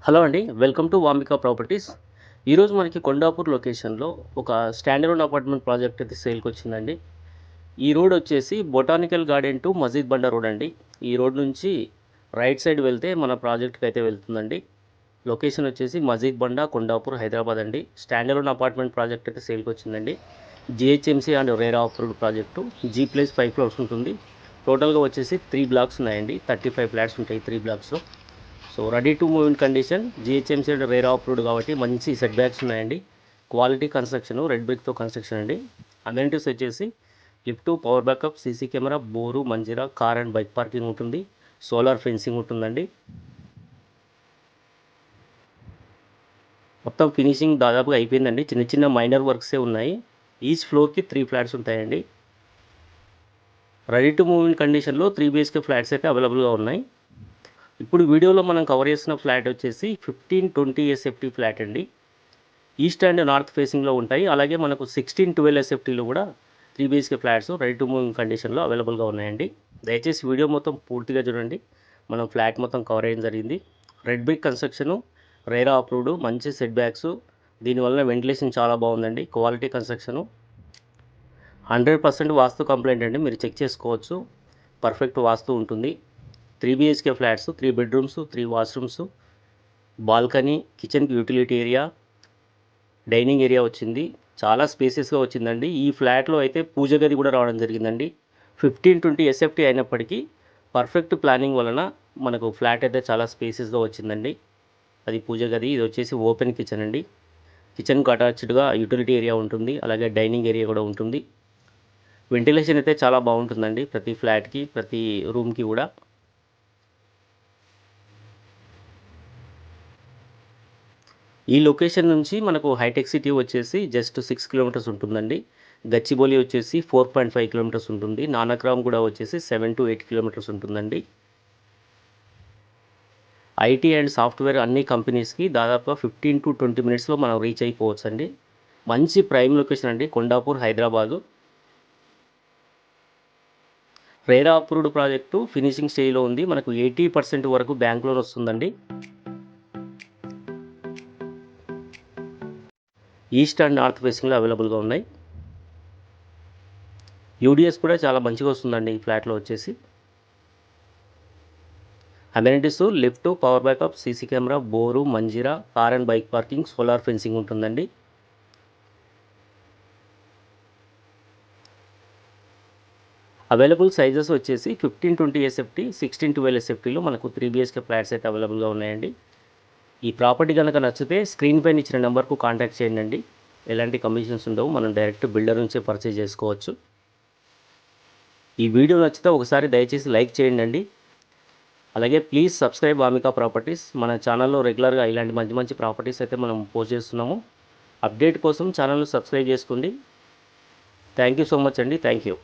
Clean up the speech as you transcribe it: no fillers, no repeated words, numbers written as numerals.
Hello అండి. Welcome to Vambika properties. ఈరోజు మనకి కొండాపూర్ లొకేషన్‌లో ఒక స్టాండర్డ్ అపార్ట్మెంట్ ప్రాజెక్ట్ అయితే సేల్‌కొచ్చిందండి. ఈ రోడ్ వచ్చేసి బొటానికల్ గార్డెన్ టు మజీద్ బండ రోడ్ అండి. ఈ రోడ్ నుంచి రైట్ సైడ్ వెళ్తే మన ప్రాజెక్ట్‌కి అయితే వెళ్తుందండి. లొకేషన్ వచ్చేసి మజీద్ బండ, కొండాపూర్, హైదరాబాద్ అండి. స్టాండర్డ్ అపార్ట్మెంట్ ప్రాజెక్ట్ అయితే సేల్‌కొచ్చిందండి. GHMC and RERA approved project. G+5 floors ఉంటుంది. టోటల్‌గా వచ్చేసి 3 బ్లాక్స్ ఉన్నాయండి. 35 ఫ్లాట్స్ ఉంటాయి 3 బ్లాక్స్‌లో. So ready to move in condition, GHMC and RERA approved కాబట్టి మంచి సెట్ బ్యాక్స్ ఉన్నాయండి. క్వాలిటీ కన్స్ట్రక్షన్, రెడ్ బ్రిక్తో కన్స్ట్రక్షన్ అండి. అమెనిటీస్ వచ్చేసి lift, power backup, CC camera, bore, Manjira, car and bike parking ఉంటుంది. సోలార్ ఫెన్సింగ్ ఉంటుందండి. మొత్తం ఫినిషింగ్ దాదాపుగా అయిపోయిందండి. చిన్న చిన్న మైనర్ వర్క్సే ఉన్నాయి. ఈచ్ ఫ్లోర్కి 3 ఫ్లాట్స్ ఉంటాయండి. రెడీ టు మూవ్ ఇన్ కండిషన్లో 3 BHK ఫ్లాట్స్ అయితే అవైలబుల్గా ఉన్నాయి. ఇప్పుడు వీడియోలో మనం కవర్ చేసిన ఫ్లాట్ వచ్చేసి 1520 SFT ఫ్లాట్ అండి. ఈస్ట్ అండ్ నార్త్ ఫేసింగ్లో ఉంటాయి. అలాగే మనకు 1612 SFTలో కూడా 3 BHK flats ready to move కండిషన్లో అవైలబుల్గా ఉన్నాయండి. దయచేసి వీడియో మొత్తం పూర్తిగా చూడండి. మనం ఫ్లాట్ మొత్తం కవర్ అయ్యడం జరిగింది. Red brick construction, RERA approved, మంచి సెట్ బ్యాక్స్, దీనివల్ల వెంటిలేషన్ చాలా బాగుందండి. క్వాలిటీ కన్స్ట్రక్షను, 100% వాస్తు కంప్లైంట్ అండి. మీరు చెక్ చేసుకోవచ్చు. పర్ఫెక్ట్ వాస్తు ఉంటుంది. 3 BHK flats, 3 bedrooms, 3 washrooms, balcony, కిచెన్కి యూటిలిటీ ఏరియా, డైనింగ్ ఏరియా వచ్చింది. చాలా స్పేసెస్గా వచ్చిందండి. ఈ ఫ్లాట్లో అయితే పూజ గది కూడా రావడం జరిగిందండి. 1520 SFT అయినప్పటికీ పర్ఫెక్ట్ ప్లానింగ్ వలన మనకు ఫ్లాట్ అయితే చాలా స్పేసెస్గా వచ్చిందండి. అది పూజ గది. ఇది వచ్చేసి ఓపెన్ కిచెన్ అండి. కిచెన్కు అటాచ్డ్గా యూటిలిటీ ఏరియా ఉంటుంది. అలాగే డైనింగ్ ఏరియా కూడా ఉంటుంది. వెంటిలేషన్ అయితే చాలా బాగుంటుందండి ప్రతి ఫ్లాట్కి, ప్రతి రూమ్కి కూడా. ఈ లొకేషన్ నుంచి మనకు హైటెక్ సిటీ వచ్చేసి జస్ట్ 6 కిలోమీటర్స్ ఉంటుందండి. గచ్చిబౌలి వచ్చేసి 4.5 కిలోమీటర్స్ ఉంటుంది. నానక్రామ్ కూడా వచ్చేసి 7 to 8 కిలోమీటర్స్ ఉంటుందండి. ఐటీ అండ్ సాఫ్ట్వేర్ అన్ని కంపెనీస్కి దాదాపుగా 15 to 20 మినిట్స్లో మనం రీచ్ అయిపోవచ్చు అండి. మంచి ప్రైమ్ లొకేషన్ అండి, Kondapur, Hyderabad. RERA approved project finishing స్టేజ్లో ఉంది. మనకు 80% వరకు బ్యాంక్ లోన్ వస్తుందండి. ఈస్ట్ అండ్ నార్త్ ఫేసింగ్లో అవైలబుల్గా ఉన్నాయి. యూడిఎస్ కూడా చాలా మంచిగా వస్తుందండి ఈ ఫ్లాట్లో వచ్చేసి. Amenities lift, power backup, CC camera, bore, Manjira, car and bike parking, solar fencing ఉంటుందండి. అవైలబుల్ సైజెస్ వచ్చేసి 1520 SFT, 1612 SFTలో మనకు 3 BHK ఫ్లాట్స్ అయితే అవైలబుల్గా ఉన్నాయండి. ఈ ప్రాపర్టీ కనుక నచ్చితే స్క్రీన్ పైన ఇచ్చిన నెంబర్కు కాంటాక్ట్ చేయండి. ఎలాంటి కమిషన్స్ ఉండవు. మనం డైరెక్ట్ బిల్డర్ నుంచే పర్చేజ్ చేసుకోవచ్చు. ఈ వీడియో నచ్చితే ఒకసారి దయచేసి లైక్ చేయండి. అలాగే ప్లీజ్ సబ్స్క్రైబ్ వామికా ప్రాపర్టీస్. మన ఛానల్లో రెగ్యులర్గా ఇలాంటి మంచి మంచి ప్రాపర్టీస్ అయితే మనం పోస్ట్ చేస్తున్నాము. అప్డేట్ కోసం ఛానల్ను సబ్స్క్రైబ్ చేసుకోండి. థ్యాంక్ యూ సో మచ్ అండి. Thank you.